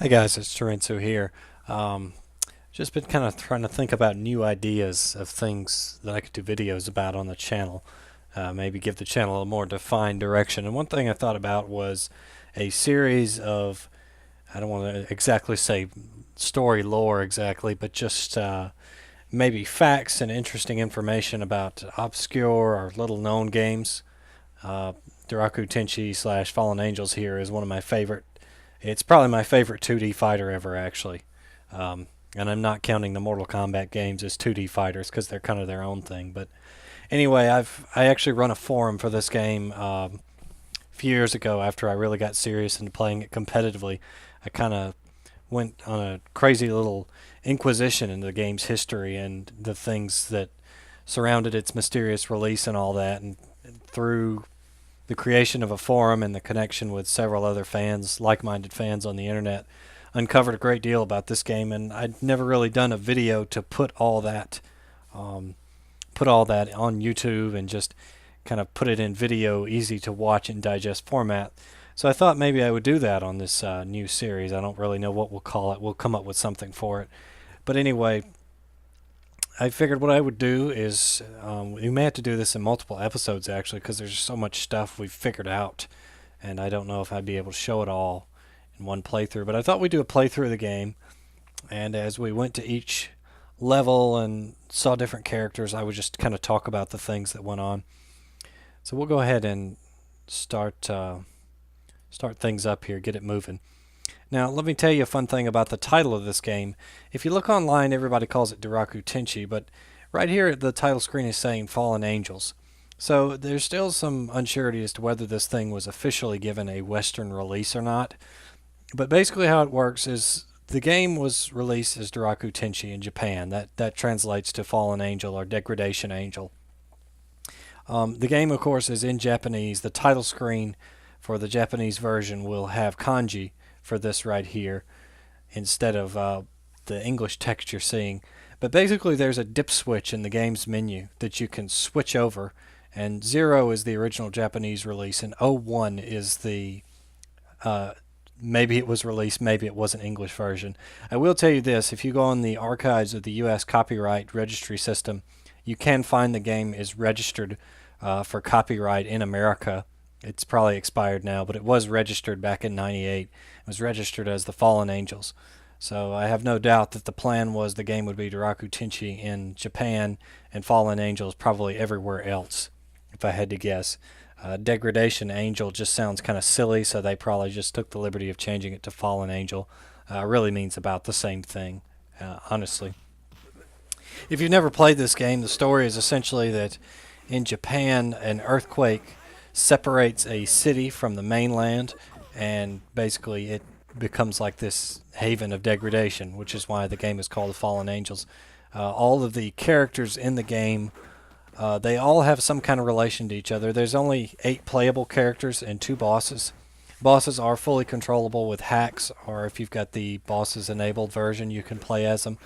Hey guys, it's Torenzo here. Um, just been kind of trying to think about new ideas of things that I could do videos about on the channel. Maybe give the channel a more defined direction. And one thing I thought about was a series of, I don't want to exactly say story lore exactly, but just maybe facts and interesting information about obscure or little known games. Uh, Daraku Tenshi slash Fallen Angels here is one of my favorite. It's probably my favorite 2D fighter ever, actually. And I'm not counting the Mortal Kombat games as 2D fighters because they're kind of their own thing. But anyway, I actually run a forum for this game a few years ago after I really got serious into playing it competitively. I kind of went on a crazy little inquisition into the game's history and the things that surrounded its mysterious release and all that. And through the creation of a forum and the connection with several other fans, like-minded fans on the internet, uncovered a great deal about this game, and I'd never really done a video to um, put all that on YouTube and just kind of put it in video, easy to watch and digest format. So I thought maybe I would do that on this new series. I don't really know what we'll call it. We'll come up with something for it. But anyway, I figured what I would do is we may have to do this in multiple episodes actually because there's so much stuff we've figured out, and I don't know if I'd be able to show it all in one playthrough. But I thought we'd do a playthrough of the game, and as we went to each level and saw different characters, I would just kind of talk about the things that went on. So we'll go ahead and start things up here, get it moving. Now, let me tell you a fun thing about the title of this game. If you look online, everybody calls it Daraku Tenshi, but right here the title screen is saying Fallen Angels. So there's still some uncertainty as to whether this thing was officially given a Western release or not. But basically how it works is the game was released as Daraku Tenshi in Japan. That translates to Fallen Angel or Degradation Angel. The game, of course, is in Japanese. The title screen for the Japanese version will have kanji for this right here instead of the English text you're seeing. But basically there's a dip switch in the game's menu that you can switch over, and 0 is the original Japanese release and 01 is the maybe it was released, maybe it was an English version. I will tell you this, if you go on the archives of the US copyright registry system, you can find the game is registered for copyright in America. It's probably expired now, but it was registered back in '98. It was registered as the Fallen Angels. So I have no doubt that the plan was the game would be Daraku Tenshi in Japan and Fallen Angels probably everywhere else, if I had to guess. Degradation Angel just sounds kind of silly, so they probably just took the liberty of changing it to Fallen Angel. Really means about the same thing, honestly. If you've never played this game, the story is essentially that in Japan, an earthquake separates a city from the mainland, and basically it becomes like this haven of degradation, which is why the game is called the Fallen Angels. All of the characters in the game, they all have some kind of relation to each other. There's only 8 playable characters and 2 bosses. Bosses are fully controllable with hacks, or if you've got the bosses enabled version, you can play as them.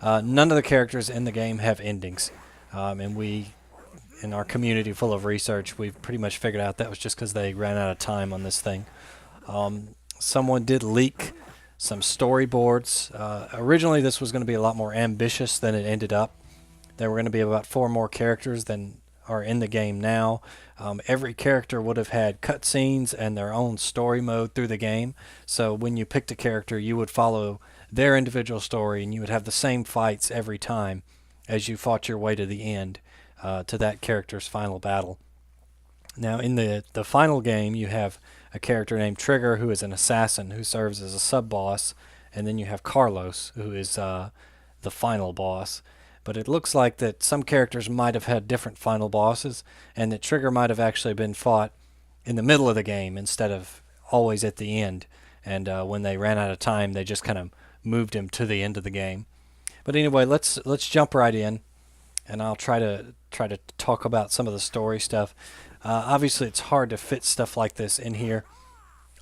None of the characters in the game have endings, and we, in our community full of research, we've pretty much figured out that was just because they ran out of time on this thing. Someone did leak some storyboards. Originally this was going to be a lot more ambitious than it ended up. There were going to be about 4 more characters than are in the game now. Every character would have had cutscenes and their own story mode through the game. So when you picked a character, you would follow their individual story, and you would have the same fights every time as you fought your way to the end, to that character's final battle. Now in the final game, you have a character named Trigger, who is an assassin who serves as a sub-boss, and then you have Carlos, who is the final boss. But it looks like that some characters might have had different final bosses, and that Trigger might have actually been fought in the middle of the game instead of always at the end. And when they ran out of time, they just kind of moved him to the end of the game. But anyway, let's jump right in, and I'll try to talk about some of the story stuff. Obviously, it's hard to fit stuff like this in here,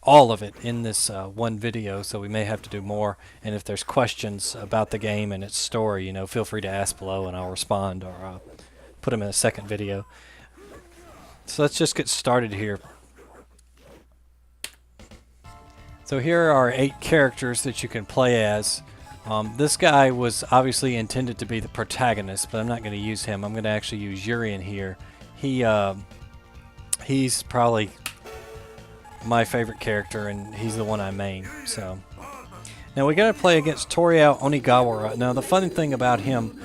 all of it in this one video, so we may have to do more. And if there's questions about the game and its story, feel free to ask below, and I'll respond or put them in a second video. So let's just get started here. So here are 8 characters that you can play as. This guy was obviously intended to be the protagonist, but I'm not going to use him. I'm going to actually use EURion here. He's probably my favorite character, and he's the one I main. So now we got to play against Torrio Onigawara. Now the funny thing about him,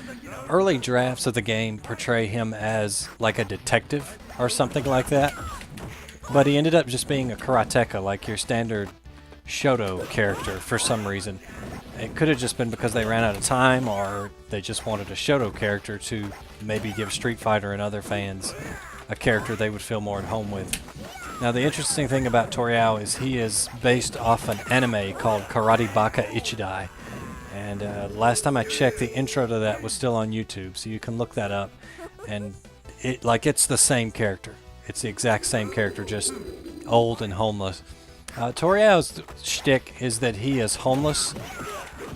early drafts of the game portray him as like a detective or something like that, but he ended up just being a karateka, like your standard showdown character for some reason. It could have just been because they ran out of time, or they just wanted a showdown character to maybe give Street Fighter and other fans a character they would feel more at home with. Now the interesting thing about Torrio is he is based off an anime called Karate Baka Ichidai, and last time I checked, the intro to that was still on YouTube, so you can look that up. And it's the same character. It's the exact same character, just old and homeless. Torrio's shtick is that he is homeless.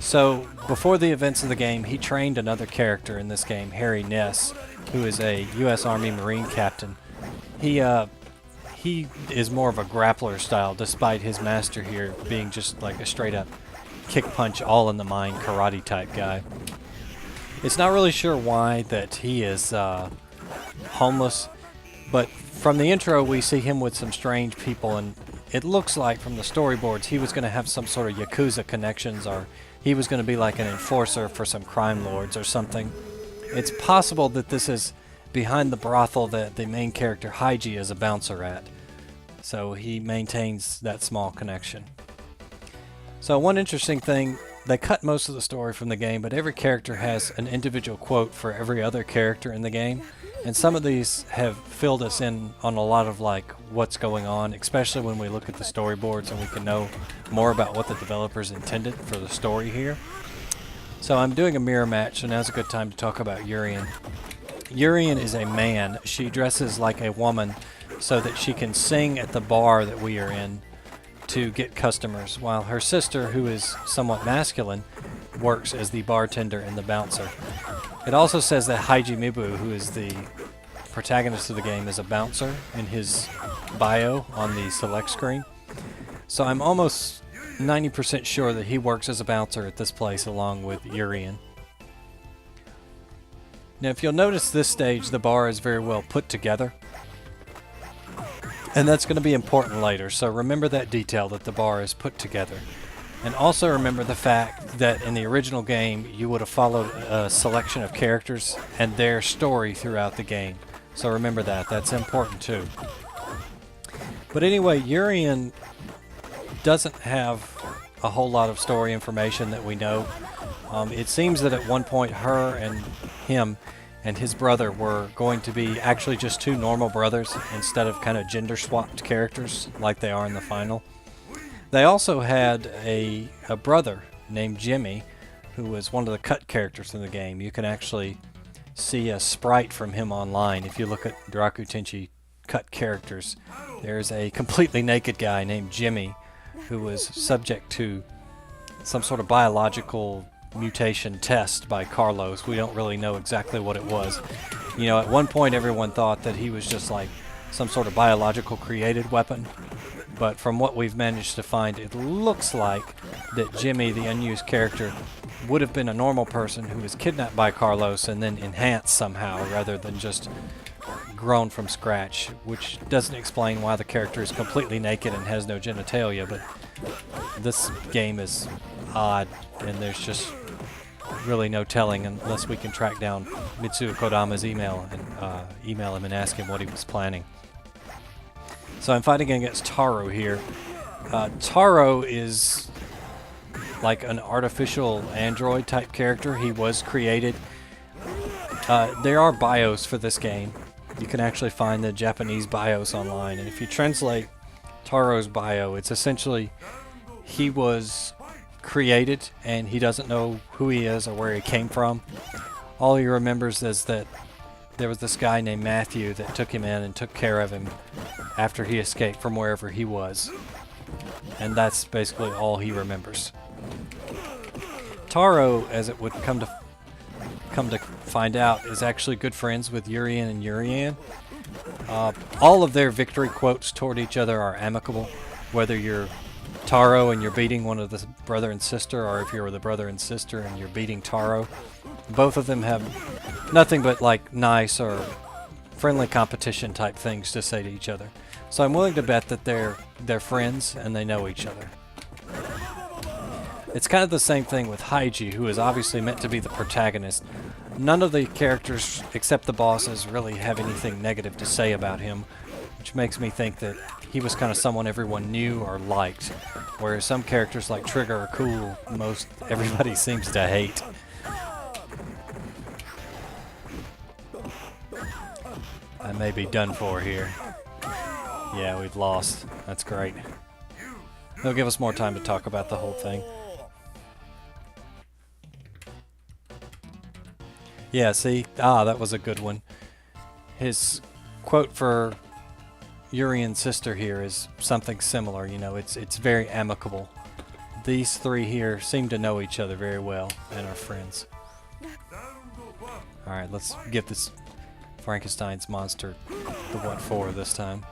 So before the events of the game, he trained another character in this game, Harry Ness, who is a U.S. Army Marine captain. He is more of a grappler style, despite his master here being just like a straight up kick punch all in the mind karate type guy. It's not really sure why that he is homeless, but from the intro we see him with some strange people, and it looks like from the storyboards he was going to have some sort of Yakuza connections, or he was going to be like an enforcer for some crime lords or something. It's possible that this is behind the brothel that the main character Haiji is a bouncer at. So he maintains that small connection. So one interesting thing, they cut most of the story from the game, but every character has an individual quote for every other character in the game. And some of these have filled us in on a lot of like what's going on, especially when we look at the storyboards and we can know more about what the developers intended for the story here. So I'm doing a mirror match, so now's a good time to talk about EURion. EURion is a man. She dresses like a woman so that she can sing at the bar that we are in to get customers, while her sister, who is somewhat masculine, works as the bartender and the bouncer. It also says that Haiji Mibu, who is the protagonist of the game, is a bouncer in his bio on the select screen. So I'm almost 90% sure that he works as a bouncer at this place along with EURion. Now if you'll notice this stage, the bar is very well put together. And that's going to be important later, so remember that detail, that the bar is put together. And also remember the fact that in the original game you would have followed a selection of characters and their story throughout the game. So remember that, that's important too. But anyway, EURion doesn't have a whole lot of story information that we know. It seems that at one point her and him and his brother were going to be actually just two normal brothers instead of kind of gender swapped characters like they are in the final. They also had a brother named Jimmy, who was one of the cut characters in the game. You can actually see a sprite from him online. If you look at Daraku Tenshi cut characters, there's a completely naked guy named Jimmy who was subject to some sort of biological mutation test by Carlos. We don't really know exactly what it was. You know, at one point everyone thought that he was just like some sort of biological created weapon, but from what we've managed to find, it looks like that Jimmy, the unused character, would have been a normal person who was kidnapped by Carlos and then enhanced somehow rather than just grown from scratch, which doesn't explain why the character is completely naked and has no genitalia, but this game is odd and there's just really no telling unless we can track down Mitsuo Kodama's email and email him and ask him what he was planning. So I'm fighting against Taro here. Taro is like an artificial android type character. He was created. There are bios for this game. You can actually find the Japanese bios online, and if you translate Taro's bio, it's essentially he was created and he doesn't know who he is or where he came from. All he remembers is that there was this guy named Matthew that took him in and took care of him after he escaped from wherever he was. And that's basically all he remembers. Taro, as it would come to find out, is actually good friends with EURion and EURion. All of their victory quotes toward each other are amicable, whether you're Taro and you're beating one of the brother and sister, or if you're the brother and sister and you're beating Taro. Both of them have nothing but like nice or friendly competition type things to say to each other. So I'm willing to bet that they're friends and they know each other. It's kind of the same thing with Haiji, who is obviously meant to be the protagonist. None of the characters except the bosses really have anything negative to say about him, which makes me think that he was kind of someone everyone knew or liked, whereas some characters like Trigger are cool, everybody seems to hate. I may be done for here. Yeah, we've lost. That's great. They'll give us more time to talk about the whole thing. Yeah, see? That was a good one. His quote for EURion's sister here is something similar. You know, it's very amicable. These three here seem to know each other very well and are friends. Alright, let's give this Frankenstein's monster the what for this time.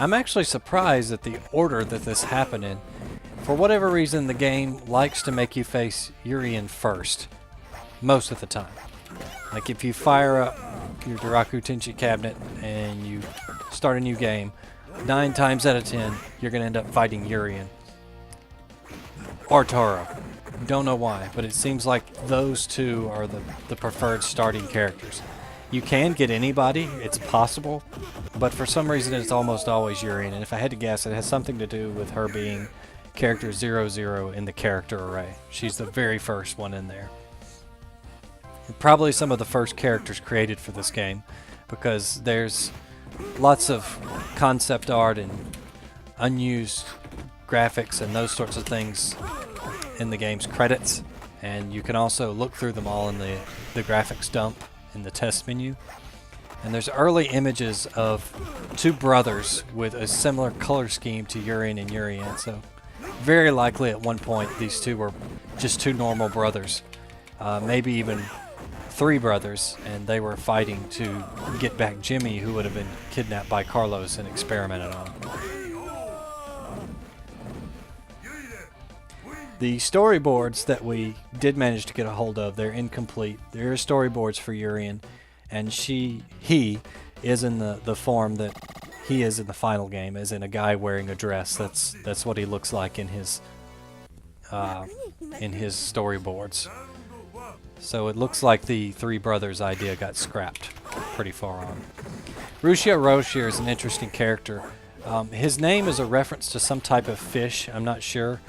I'm actually surprised at the order that this happened in. For whatever reason, the game likes to make you face EURion first. Most of the time. Like if you fire up your Daraku Tenshi cabinet and you start a new game, 9 times out of 10 you're going to end up fighting EURion. Or Taro. Don't know why, but it seems like those two are the preferred starting characters. You can get anybody, it's possible, but for some reason it's almost always EURion, and if I had to guess, it has something to do with her being character 00 in the character array. She's the very first one in there. Probably some of the first characters created for this game, because there's lots of concept art and unused graphics and those sorts of things in the game's credits, and you can also look through them all in the graphics dump in the test menu. And there's early images of 2 brothers with a similar color scheme to EURion and EURion, so very likely at one point these two were just 2 normal brothers, maybe even 3 brothers, and they were fighting to get back Jimmy, who would have been kidnapped by Carlos and experimented on. The storyboards that we did manage to get a hold of, they're incomplete. There are storyboards for EURion, and he is in the form that he is in the final game, as in a guy wearing a dress. That's what he looks like in his storyboards. So it looks like the 3 brothers idea got scrapped pretty far on. Rushio Roche here is an interesting character. His name is a reference to some type of fish, I'm not sure.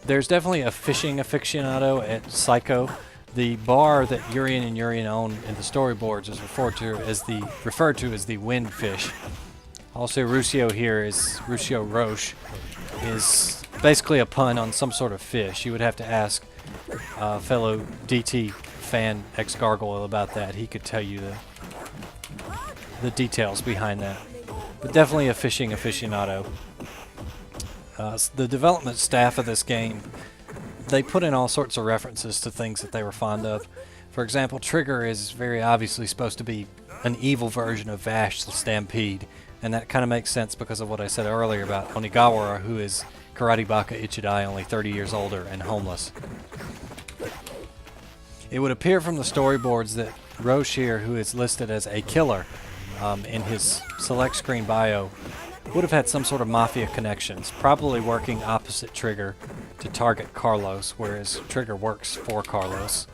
There's definitely a fishing aficionado at Psycho. The bar that EURion and EURion own in the storyboards is referred to as the wind fish. Also, Rushio Roche is basically a pun on some sort of fish. You would have to ask fellow DT fan ex-Gargoyle about that. He could tell you the details behind that. But definitely a fishing aficionado. The development staff of this game, they put in all sorts of references to things that they were fond of. For example, Trigger is very obviously supposed to be an evil version of Vash the Stampede, and that kind of makes sense because of what I said earlier about Onigawara, who is Karate Baka Ichidai, only 30 years older and homeless. It would appear from the storyboards that Roche here, who is listed as a killer in his select screen bio, would have had some sort of mafia connections, probably working opposite Trigger to target Carlos, whereas Trigger works for Carlos.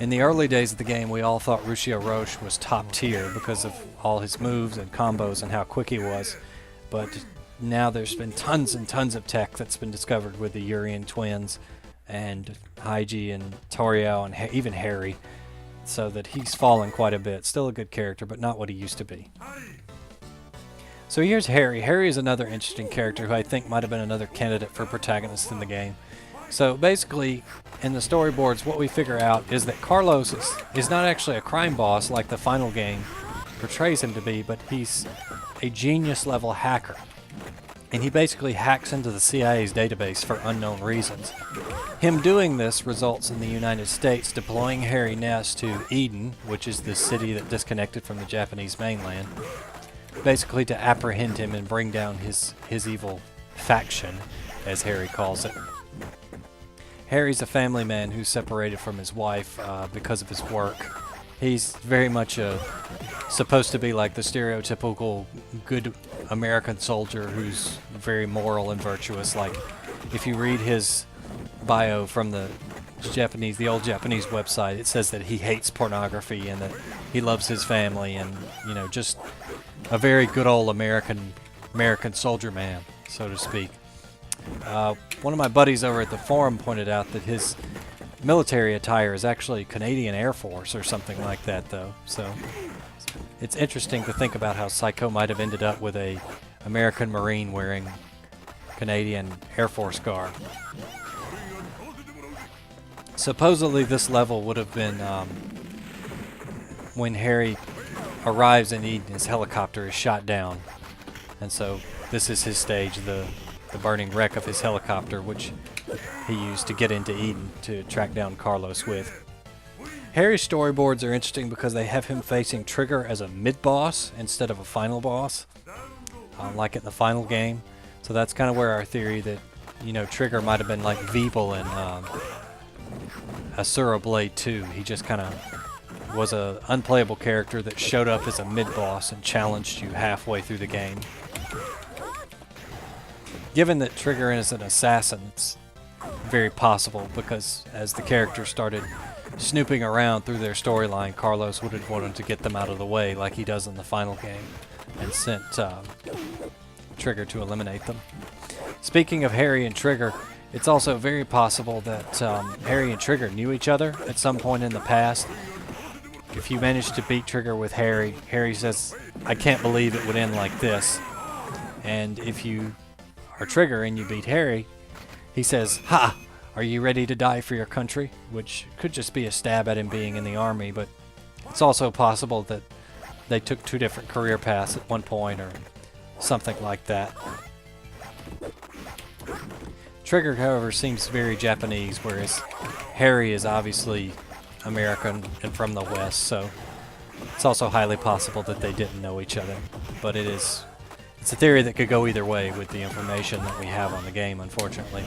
In the early days of the game, we all thought Rushio Roche was top tier because of all his moves and combos and how quick he was, but now there's been tons and tons of tech that's been discovered with the EURion twins and Haiji and Torrio and even Harry, so that he's fallen quite a bit. Still a good character, but not what he used to be. So here's Harry. Harry is another interesting character who I think might have been another candidate for protagonist in the game. So basically, in the storyboards, what we figure out is that Carlos is not actually a crime boss like the final game portrays him to be, but he's a genius-level hacker. And he basically hacks into the CIA's database for unknown reasons. Him doing this results in the United States deploying Harry Ness to Eden, which is the city that disconnected from the Japanese mainland, basically to apprehend him and bring down his evil faction, as Harry calls it. Harry's a family man who's separated from his wife because of his work. He's very much supposed to be like the stereotypical good American soldier who's very moral and virtuous. Like, if you read his bio from the old Japanese website, it says that he hates pornography and that he loves his family, and just a very good old American soldier man, so to speak. One of my buddies over at the forum pointed out that his military attire is actually Canadian Air Force or something like that, though. So it's interesting to think about how Psycho might have ended up with a American Marine wearing Canadian Air Force garb. Supposedly this level would have been when Harry arrives in Eden, his helicopter is shot down. And so this is his stage, the burning wreck of his helicopter, which he used to get into Eden to track down Carlos with. Harry's storyboards are interesting because they have him facing Trigger as a mid-boss instead of a final boss, like in the final game. So that's kind of where our theory that, Trigger might have been like Weevil in Asura Blade 2. He just kind of was an unplayable character that showed up as a mid-boss and challenged you halfway through the game. Given that Trigger is an assassin, it's very possible, because as the characters started snooping around through their storyline, Carlos would have wanted to get them out of the way like he does in the final game, and sent Trigger to eliminate them. Speaking of Harry and Trigger, it's also very possible that Harry and Trigger knew each other at some point in the past. If you manage to beat Trigger with Harry, Harry says, "I can't believe it would end like this." And if you are Trigger and you beat Harry, he says, "Ha! Are you ready to die for your country?" Which could just be a stab at him being in the army, but it's also possible that they took two different career paths at one point or something like that. Trigger, however, seems very Japanese, whereas Harry is obviously American and from the West, so it's also highly possible that they didn't know each other. But it's a theory that could go either way with the information that we have on the game, unfortunately.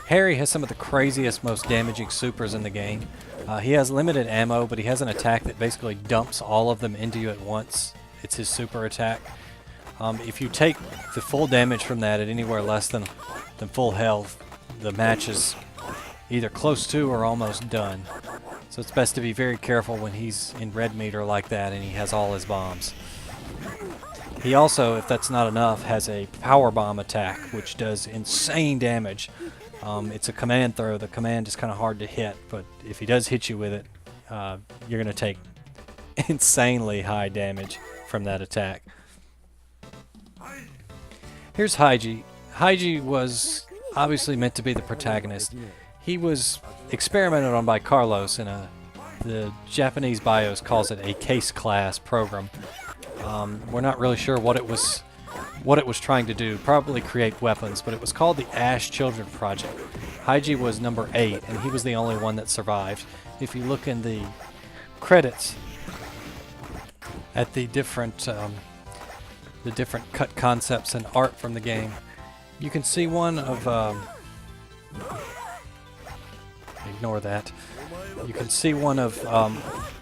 Harry has some of the craziest, most damaging supers in the game. He has limited ammo, but he has an attack that basically dumps all of them into you at once. It's his super attack. If you take the full damage from that at anywhere less than full health, the match is either close to or almost done. So it's best to be very careful when he's in red meter like that and he has all his bombs. He also, if that's not enough, has a power bomb attack, which does insane damage. It's a command throw. The command is kind of hard to hit, but if he does hit you with it, you're going to take insanely high damage from that attack. Here's Haiji. Haiji was obviously meant to be the protagonist. He was experimented on by Carlos in the Japanese BIOS calls it a case class program. We're not really sure what it was trying to do. Probably create weapons, but it was called the Ash Children Project. Haiji was number 8, and he was the only one that survived. If you look in the credits at the different cut concepts and art from the game, you can see one of ignore that. You can see one of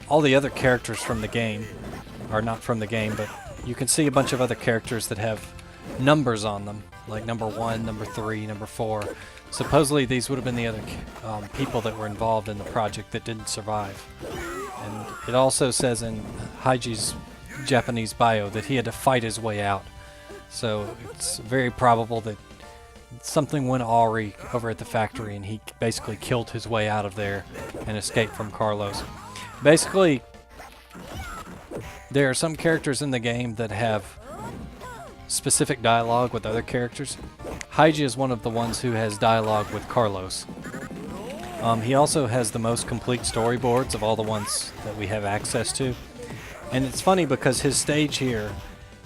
all the other characters from the game, or not from the game, but you can see a bunch of other characters that have numbers on them, like number 1, number 3, number 4. Supposedly these would have been the other people that were involved in the project that didn't survive. And it also says in Haiji's Japanese bio that he had to fight his way out. So it's very probable that something went awry over at the factory and he basically killed his way out of there and escaped from Carlos. Basically, there are some characters in the game that have specific dialogue with other characters. Haiji is one of the ones who has dialogue with Carlos. He also has the most complete storyboards of all the ones that we have access to. And it's funny because his stage here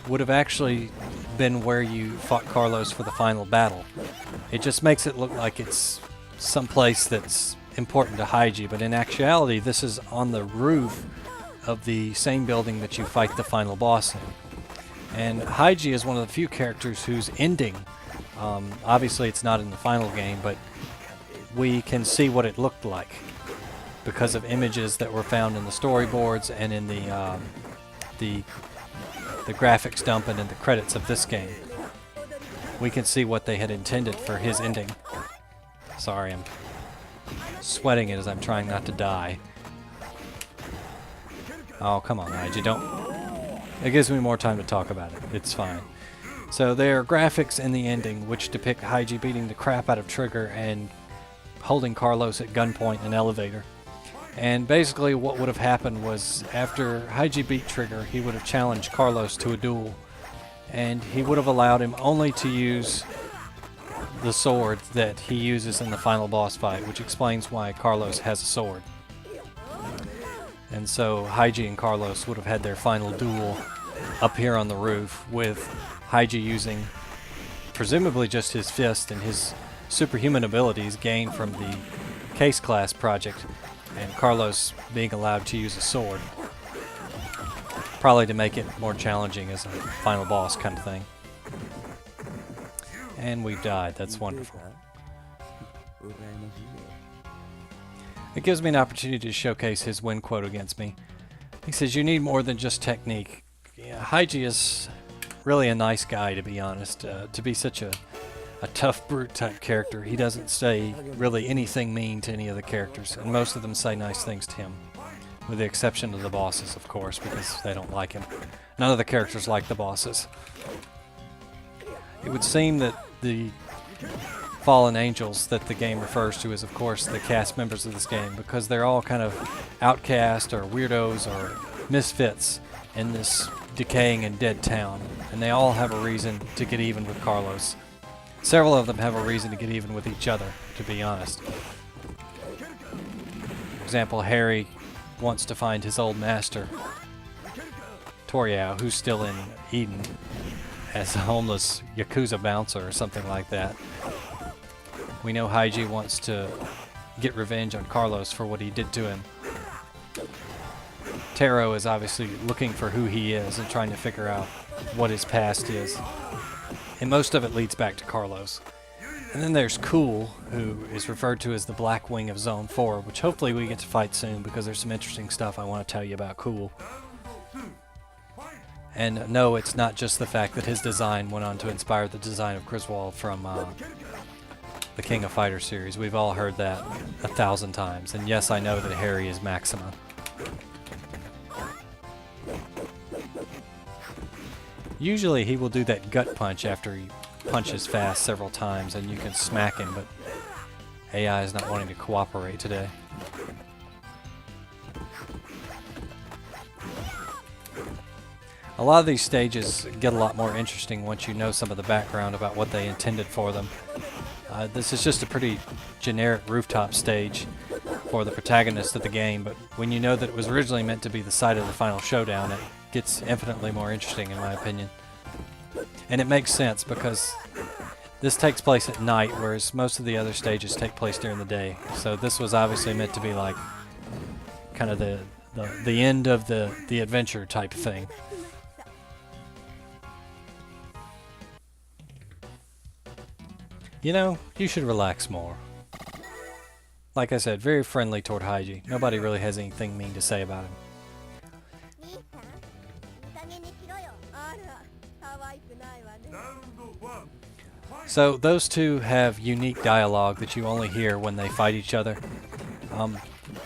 would have actually been where you fought Carlos for the final battle. It just makes it look like it's someplace that's important to Haiji, but in actuality this is on the roof of the same building that you fight the final boss in. And Haiji is one of the few characters whose ending, obviously it's not in the final game, but we can see what it looked like because of images that were found in the storyboards and in the graphics dump and in the credits of this game. We can see what they had intended for his ending. Sorry, I'm sweating it as I'm trying not to die. Oh, come on, Haiji, don't. It gives me more time to talk about it. It's fine. So there are graphics in the ending which depict Haiji beating the crap out of Trigger and holding Carlos at gunpoint in an elevator. And basically what would have happened was after Haiji beat Trigger, he would have challenged Carlos to a duel. And he would have allowed him only to use the sword that he uses in the final boss fight, which explains why Carlos has a sword. And so Haiji and Carlos would have had their final duel up here on the roof, with Haiji using presumably just his fist and his superhuman abilities gained from the Case class project, and Carlos being allowed to use a sword. Probably to make it more challenging as a final boss kind of thing. And we've died. That's wonderful. It gives me an opportunity to showcase his win quote against me. He says, "You need more than just technique." Yeah, Haiji is really a nice guy, to be honest. To be such a tough brute type character, he doesn't say really anything mean to any of the characters, and most of them say nice things to him, with the exception of the bosses, of course, because they don't like him. None of the characters like the bosses. It would seem that the fallen angels that the game refers to is, of course, the cast members of this game, because they're all kind of outcast or weirdos or misfits in this decaying and dead town, and they all have a reason to get even with Carlos. Several of them have a reason to get even with each other, to be honest. For example, Harry wants to find his old master, Torrio, who's still in Eden as a homeless Yakuza bouncer or something like that. We know Haiji wants to get revenge on Carlos for what he did to him. Taro is obviously looking for who he is and trying to figure out what his past is. And most of it leads back to Carlos. And then there's Cool, who is referred to as the Black Wing of Zone 4, which hopefully we get to fight soon because there's some interesting stuff I want to tell you about Cool. And no, it's not just the fact that his design went on to inspire the design of Griswold from the King of Fighters series. We've all heard that 1,000 times. And yes, I know that Harry is Maxima. Usually he will do that gut punch after he punches fast several times and you can smack him, but AI is not wanting to cooperate today. A lot of these stages get a lot more interesting once you know some of the background about what they intended for them. This is just a pretty generic rooftop stage for the protagonist of the game, but when you know that it was originally meant to be the site of the final showdown, it gets infinitely more interesting in my opinion. And it makes sense because this takes place at night, whereas most of the other stages take place during the day. So this was obviously meant to be like kind of the end of the adventure type thing. You know, you should relax more. Like I said, very friendly toward Haiji. Nobody really has anything mean to say about him. So those two have unique dialogue that you only hear when they fight each other.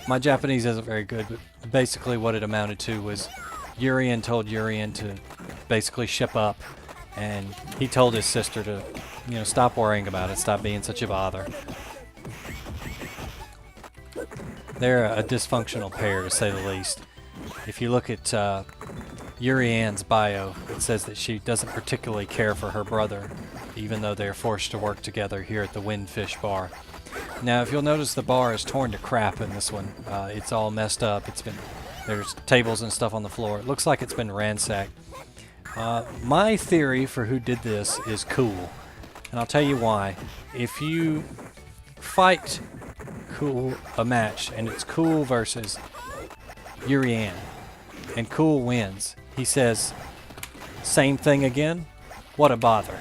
My Japanese isn't very good, but basically what it amounted to was EURion told EURion to basically ship up, and he told his sister to, you know, stop worrying about it, stop being such a bother. They're a dysfunctional pair, to say the least. If you look at EURion's bio, it says that she doesn't particularly care for her brother, even though they're forced to work together here at the Windfish Bar. Now, if you'll notice, the bar is torn to crap in this one. It's all messed up. There's tables and stuff on the floor. It looks like it's been ransacked. My theory for who did this is Cool, and I'll tell you why. If you fight Cool a match and it's Cool versus EURion and Cool wins, he says, same thing again? What a bother.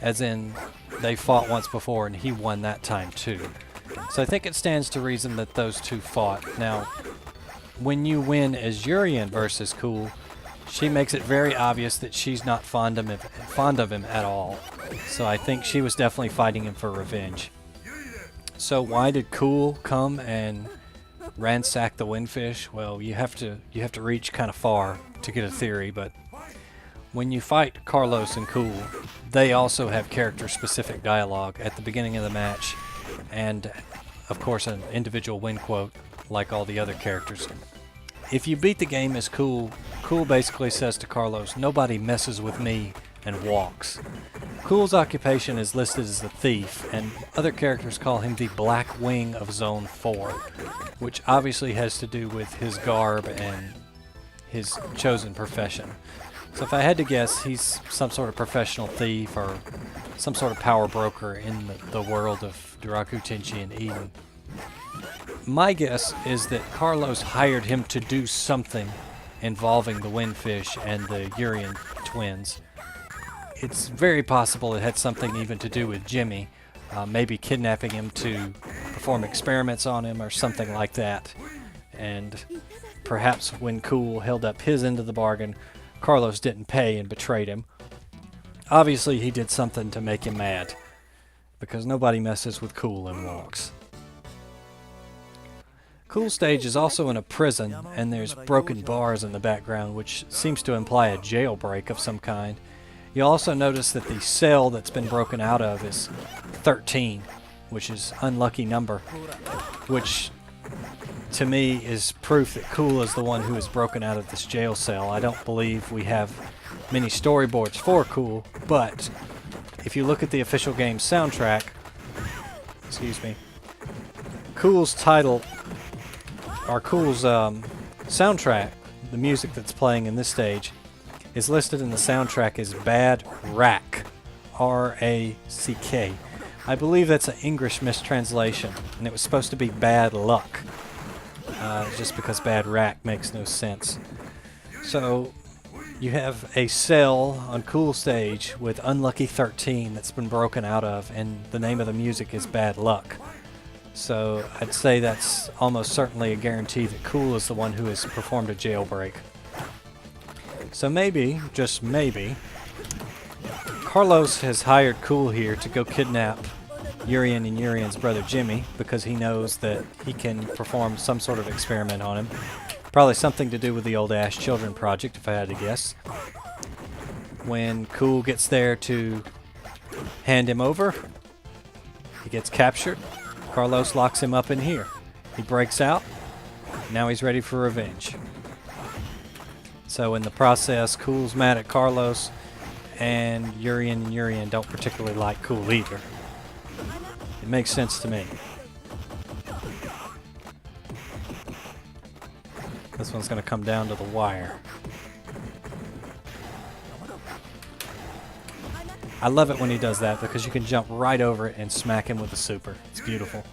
As in, they fought once before and he won that time too. So I think it stands to reason that those two fought. Now, when you win as EURion versus Cool, she makes it very obvious that she's not fond of him at all. So I think she was definitely fighting him for revenge. So why did Cool come and ransack the Windfish? Well, you have to reach kind of far to get a theory, but when you fight Carlos and Cool, they also have character-specific dialogue at the beginning of the match, and of course an individual win quote like all the other characters. If you beat the game as Cool, Cool basically says to Carlos, "Nobody messes with me," and walks. Cool's occupation is listed as a thief, and other characters call him the Black Wing of Zone 4, which obviously has to do with his garb and his chosen profession. So if I had to guess, he's some sort of professional thief or some sort of power broker in the world of Daraku Tenshi and Eden. My guess is that Carlos hired him to do something involving the Windfish and the EURion twins. It's very possible it had something even to do with Jimmy, maybe kidnapping him to perform experiments on him or something like that. And perhaps when Cool held up his end of the bargain, Carlos didn't pay and betrayed him. Obviously he did something to make him mad, because nobody messes with Cool and walks. Cool stage is also in a prison, and there's broken bars in the background, which seems to imply a jailbreak of some kind. You'll also notice that the cell that's been broken out of is 13, which is unlucky number, which to me is proof that Cool is the one who is broken out of this jail cell. I don't believe we have many storyboards for Cool, but if you look at the official game soundtrack, Cool's title, or Cool's soundtrack, the music that's playing in this stage, is listed in the soundtrack as Bad Rack, R-A-C-K. I believe that's an English mistranslation, and it was supposed to be Bad Luck, just because Bad Rack makes no sense. So you have a cell on Cool stage with Unlucky 13 that's been broken out of, and the name of the music is Bad Luck. So I'd say that's almost certainly a guarantee that Cool is the one who has performed a jailbreak. So maybe, just maybe, Carlos has hired Cool here to go kidnap EURion and EURion's brother Jimmy, because he knows that he can perform some sort of experiment on him. Probably something to do with the old Ash Children project, if I had to guess. When Cool gets there to hand him over, he gets captured. Carlos locks him up in here. He breaks out. Now he's ready for revenge. So in the process, Cool's mad at Carlos, and EURion don't particularly like Cool either. It makes sense to me. This one's going to come down to the wire. I love it when he does that, because you can jump right over it and smack him with the super. It's beautiful.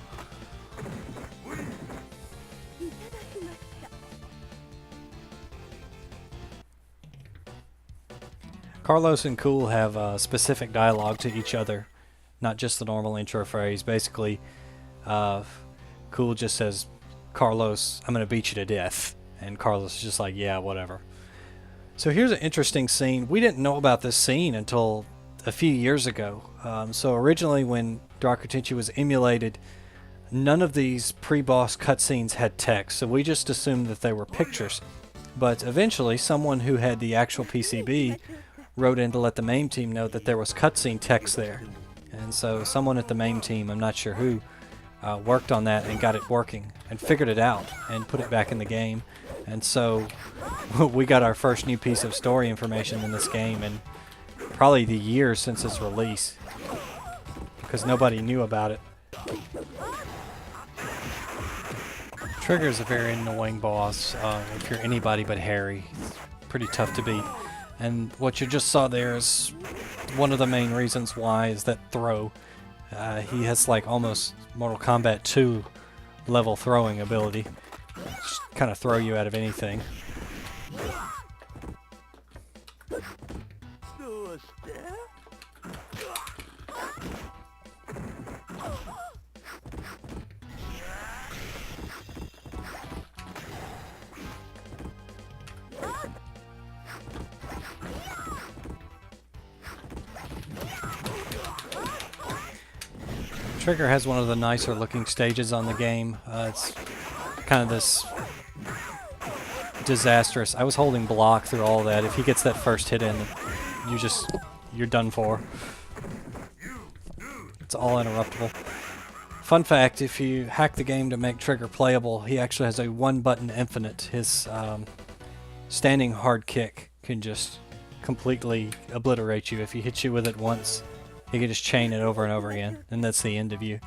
Carlos and Cool have specific dialogue to each other, not just the normal intro phrase. Basically, Cool just says, "Carlos, I'm going to beat you to death." And Carlos is just like, "Yeah, whatever." So here's an interesting scene. We didn't know about this scene until a few years ago. So originally when Daraku Tenshi was emulated, none of these pre-boss cutscenes had text, so we just assumed that they were pictures. But eventually someone who had the actual PCB wrote in to let the MAME team know that there was cutscene text there. And so someone at the MAME team, I'm not sure who, worked on that and got it working and figured it out and put it back in the game. And so we got our first new piece of story information in this game in probably the year since its release, because nobody knew about it. Trigger is a very annoying boss if you're anybody but Harry. It's pretty tough to beat. And what you just saw there is one of the main reasons why is that throw. He has like almost Mortal Kombat 2 level throwing ability. Just kind of throw you out of anything. Trigger has one of the nicer looking stages on the game. It's kind of this disastrous. I was holding block through all that. If he gets that first hit in, you're done for. It's all interruptible. Fun fact, if you hack the game to make Trigger playable, he actually has a one-button infinite. His standing hard kick can just completely obliterate you. If he hits you with it once, he can just chain it over and over again, and that's the end of you.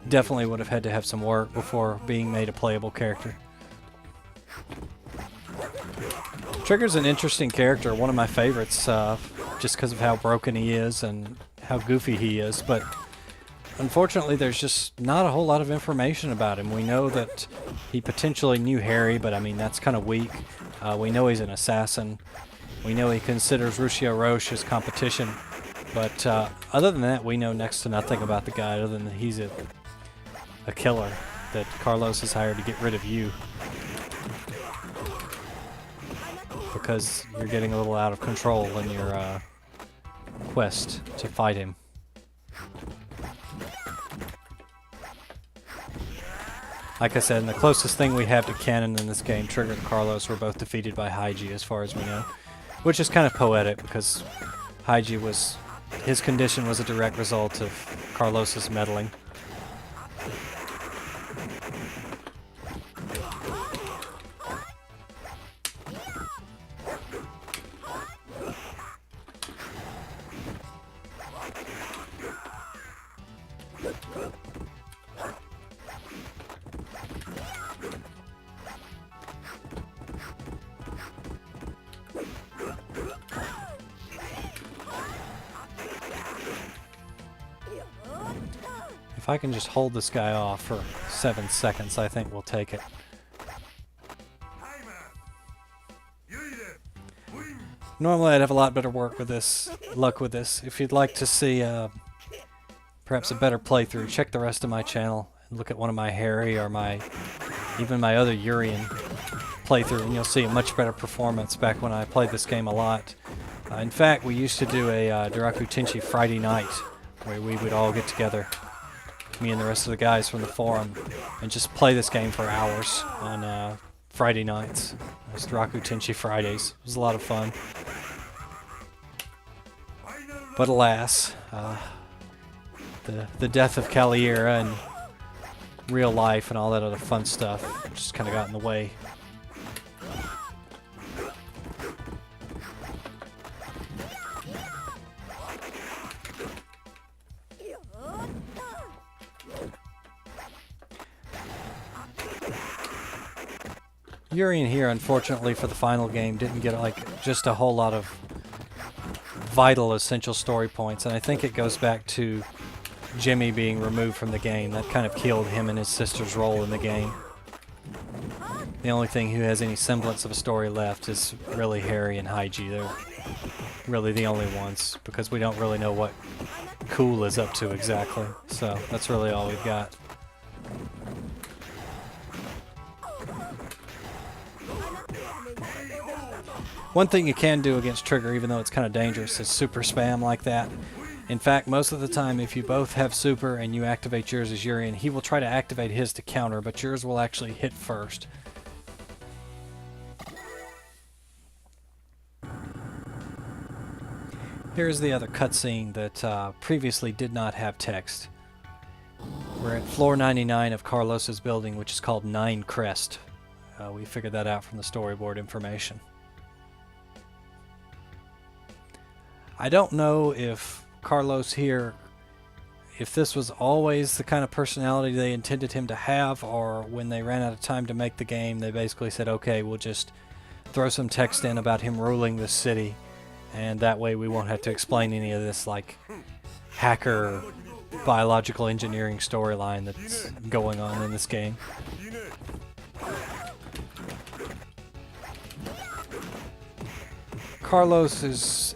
Definitely would have had to have some work before being made a playable character. Trigger's an interesting character, one of my favorites, just because of how broken he is and how goofy he is, but unfortunately there's just not a whole lot of information about him. We know that he potentially knew Harry, but I mean that's kind of weak. We know he's an assassin. We know he considers Rushio Roche his competition. But other than that, we know next to nothing about the guy other than that he's a killer that Carlos has hired to get rid of you. Because you're getting a little out of control in your quest to fight him. Like I said, the closest thing we have to canon in this game, Trigger and Carlos were both defeated by Haiji as far as we know. Which is kind of poetic because Haiji was... his condition was a direct result of Carlos's meddling. If I can just hold this guy off for 7 seconds, I think we'll take it. Normally I'd have a lot better luck with this. If you'd like to see perhaps a better playthrough, check the rest of my channel and look at one of my Harry or even my other EURion playthrough, and you'll see a much better performance back when I played this game a lot. In fact, we used to do a Daraku Tenshi Friday night where we would all get together, me and the rest of the guys from the forum, and just play this game for hours on Friday nights. It was Daraku Tenshi Fridays. It was a lot of fun. But alas, the death of Caliera and real life and all that other fun stuff just kind of got in the way. EURion here, unfortunately, for the final game, didn't get like just a whole lot of vital, essential story points, and I think it goes back to Jimmy being removed from the game. That kind of killed him and his sister's role in the game. The only thing who has any semblance of a story left is really Harry and Haiji. They're really the only ones, because we don't really know what Cool is up to exactly. So that's really all we've got. One thing you can do against Trigger, even though it's kind of dangerous, is super spam like that. In fact, most of the time, if you both have super and you activate yours as EURion, he will try to activate his to counter, but yours will actually hit first. Here's the other cutscene that previously did not have text. We're at floor 99 of Carlos's building, which is called Nine Crest. We figured that out from the storyboard information. I don't know if Carlos here, if this was always the kind of personality they intended him to have, or when they ran out of time to make the game, they basically said, okay, we'll just throw some text in about him ruling the city, and that way we won't have to explain any of this like hacker biological engineering storyline that's going on in this game. Carlos is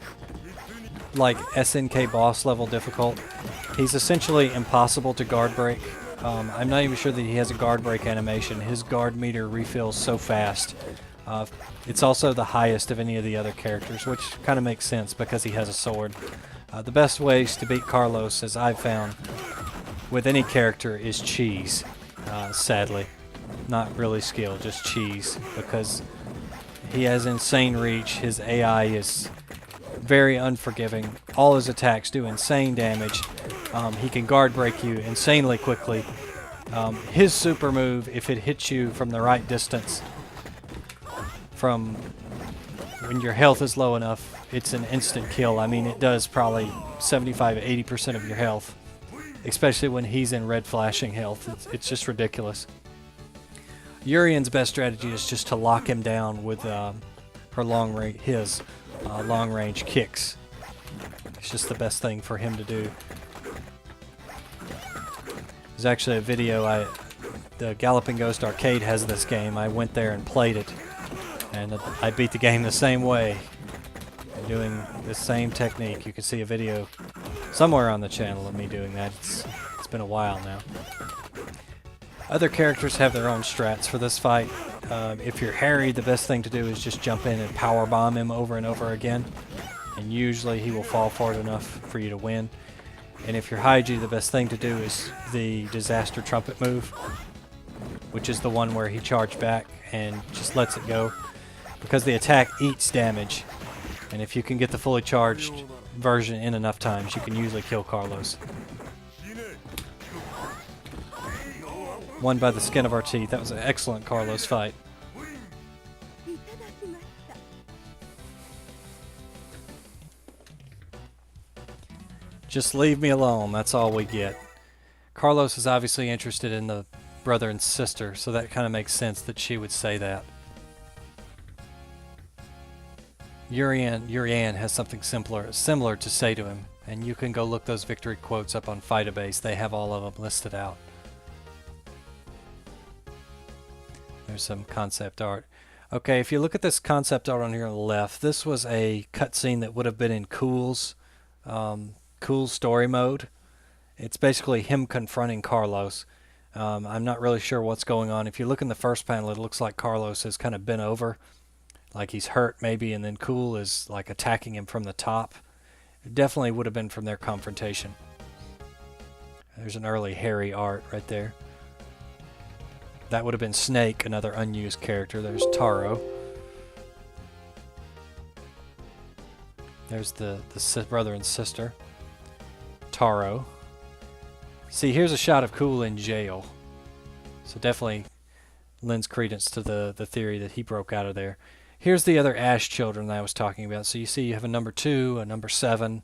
like SNK boss level difficult. He's essentially impossible to guard break. I'm not even sure that he has a guard break animation. His guard meter refills so fast. It's also the highest of any of the other characters, which kind of makes sense because he has a sword. The best ways to beat Carlos, as I've found, with any character is cheese, sadly. Not really skill, just cheese, because he has insane reach, his AI is very unforgiving, all his attacks do insane damage, he can guard break you insanely quickly. His super move, if it hits you from the right distance, from when your health is low enough, it's an instant kill. I mean, it does probably 75-80% of your health, especially when he's in red flashing health. It's just ridiculous. EURion's best strategy is just to lock him down with her his long-range kicks. It's just the best thing for him to do. There's actually a video, the Galloping Ghost Arcade has this game. I went there and played it, and I beat the game the same way, doing the same technique. You can see a video somewhere on the channel of me doing that. It's been a while now. Other characters have their own strats for this fight. If you're Harry, the best thing to do is just jump in and power bomb him over and over again, and usually he will fall forward enough for you to win. And if you're Haiji, the best thing to do is the Disaster Trumpet move, which is the one where he charged back and just lets it go, because the attack eats damage, and if you can get the fully charged version in enough times, you can usually kill Carlos. Won by the skin of our teeth. That was an excellent Carlos fight. Just leave me alone, that's all we get. Carlos is obviously interested in the brother and sister, so that kind of makes sense that she would say that. EURion has something similar to say to him, and you can go look those victory quotes up on Fightabase. They have all of them listed out. There's some concept art. Okay, if you look at this concept art on here on the left, this was a cutscene that would have been in Cool's story mode. It's basically him confronting Carlos. I'm not really sure what's going on. If you look in the first panel, it looks like Carlos is kind of bent over, like he's hurt maybe, and then Cool is like attacking him from the top. It definitely would have been from their confrontation. There's an early Harry art right there. That would have been Snake, another unused character. There's Taro. There's the brother and sister. Taro. See, here's a shot of Cool in jail. So definitely lends credence to the theory that he broke out of there. Here's the other Ash children that I was talking about. So you see you have a number 2, a number 7.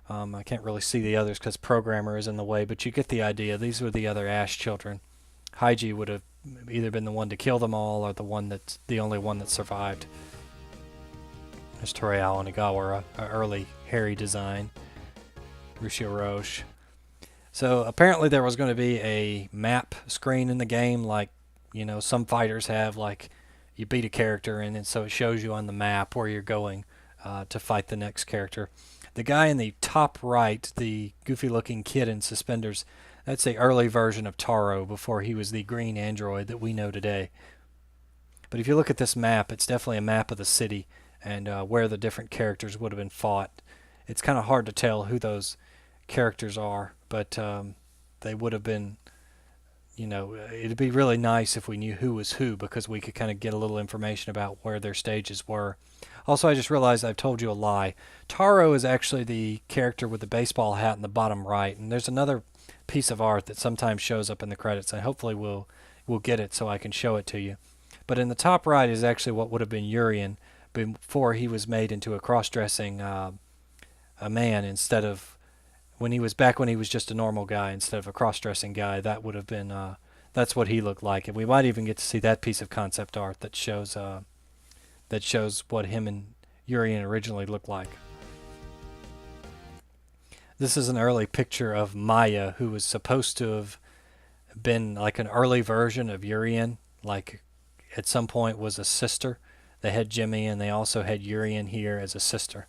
I can't really see the others because Programmer is in the way, but you get the idea. These were the other Ash children. Haiji would have either been the one to kill them all or the only one that survived. There's Torrio and Igawa, an early Harry design. Rushio Roche. So apparently there was going to be a map screen in the game, like, you know, some fighters have, like you beat a character and then so it shows you on the map where you're going to fight the next character. The guy in the top right, the goofy looking kid in suspenders, that's the early version of Taro before he was the green android that we know today. But if you look at this map, it's definitely a map of the city and where the different characters would have been fought. It's kind of hard to tell who those characters are, but they would have been, you know, it'd be really nice if we knew who was who, because we could kind of get a little information about where their stages were. Also, I just realized I've told you a lie. Taro is actually the character with the baseball hat in the bottom right, and there's another piece of art that sometimes shows up in the credits, and hopefully we'll get it so I can show it to you. But in the top right is actually what would have been EURion before he was made into a cross-dressing a man instead of when he was just a normal guy instead of a cross-dressing guy. That would have been that's what he looked like, and we might even get to see that piece of concept art that shows that shows what him and EURion originally looked like. This is an early picture of Maya, who was supposed to have been like an early version of EURion, like at some point was a sister. They had Jimmy, and they also had EURion here as a sister.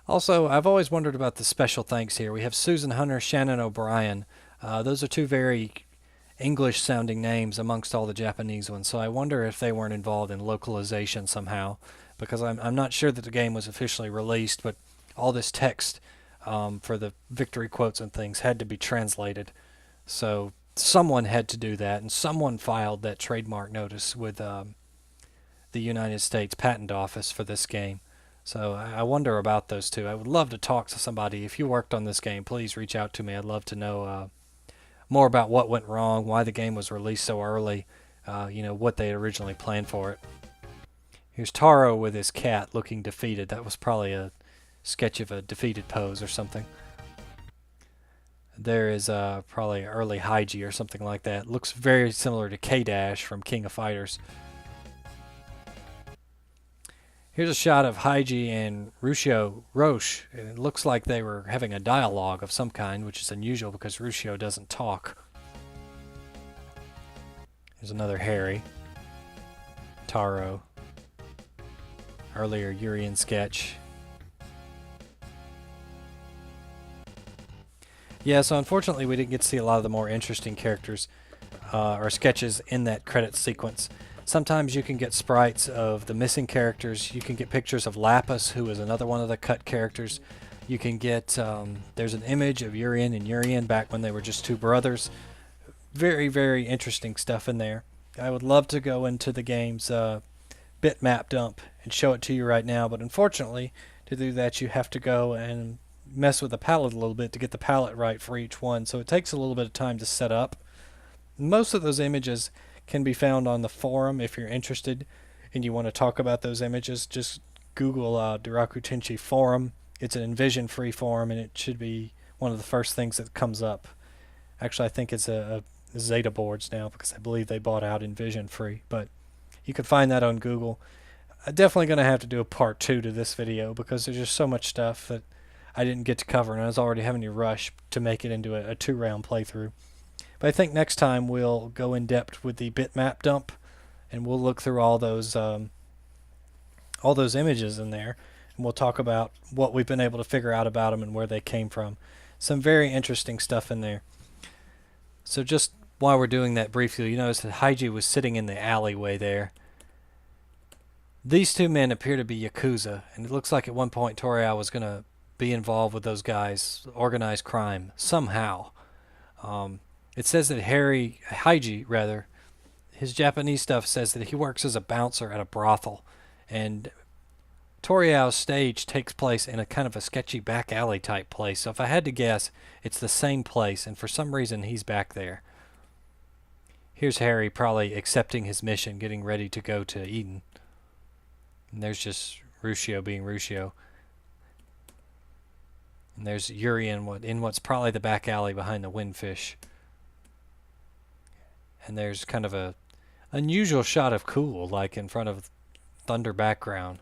Also, I've always wondered about the special thanks here. We have Susan Hunter, Shannon O'Brien. Those are two very English-sounding names amongst all the Japanese ones, so I wonder if they weren't involved in localization somehow, because I'm not sure that the game was officially released, but all this text for the victory quotes and things had to be translated. So someone had to do that, and someone filed that trademark notice with the United States Patent Office for this game. So I wonder about those two. I would love to talk to somebody. If you worked on this game, please reach out to me. I'd love to know more about what went wrong, why the game was released so early, what they had originally planned for it. Here's Taro with his cat looking defeated. That was probably a sketch of a defeated pose or something. There is probably early Haiji or something like that. Looks very similar to K-Dash from King of Fighters. Here's a shot of Haiji and Roche, and it looks like they were having a dialogue of some kind, which is unusual because Roche doesn't talk. Here's another Harry. Taro. Earlier EURion sketch. Yeah, so unfortunately we didn't get to see a lot of the more interesting characters or sketches in that credit sequence. Sometimes you can get sprites of the missing characters. You can get pictures of Lapis, who is another one of the cut characters. You can get, there's an image of EURion and EURion back when they were just two brothers. Very, very interesting stuff in there. I would love to go into the game's bitmap dump and show it to you right now, but unfortunately, to do that you have to go and mess with the palette a little bit to get the palette right for each one. So it takes a little bit of time to set up. Most of those images can be found on the forum if you're interested and you want to talk about those images. Just Google Daraku Tenshi forum. It's an Envision-free forum, and it should be one of the first things that comes up. Actually, I think it's a Zeta boards now because I believe they bought out Envision-free, but you can find that on Google. I'm definitely going to have to do a part 2 to this video because there's just so much stuff that I didn't get to cover, and I was already having to rush to make it into a 2-round playthrough. But I think next time we'll go in depth with the bitmap dump, and we'll look through all those images in there, and we'll talk about what we've been able to figure out about them and where they came from. Some very interesting stuff in there. So just while we're doing that briefly, you notice that Haiji was sitting in the alleyway there. These two men appear to be Yakuza, and it looks like at one point Torrio was going to be involved with those guys, organized crime, somehow. It says that Haiji, his Japanese stuff says that he works as a bouncer at a brothel, and Torrio's stage takes place in a kind of a sketchy back alley type place. So if I had to guess, it's the same place, and for some reason he's back there. Here's Harry probably accepting his mission, getting ready to go to Eden. And there's just Roche being Roche. And there's EURion in what's probably the back alley behind the windfish. And there's kind of a unusual shot of Cool, like in front of thunder background.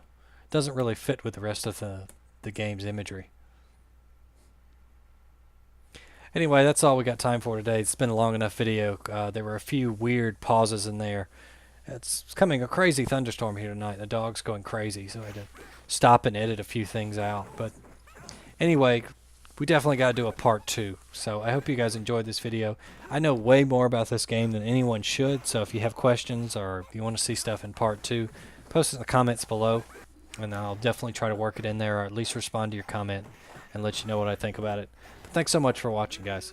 Doesn't really fit with the rest of the game's imagery. Anyway, that's all we got time for today. It's been a long enough video. There were a few weird pauses in there. It's coming a crazy thunderstorm here tonight. The dog's going crazy, so I had to stop and edit a few things out. But anyway, we definitely got to do a part 2. So I hope you guys enjoyed this video. I know way more about this game than anyone should, so if you have questions or if you want to see stuff in part 2, post it in the comments below, and I'll definitely try to work it in there, or at least respond to your comment and let you know what I think about it. But thanks so much for watching, guys.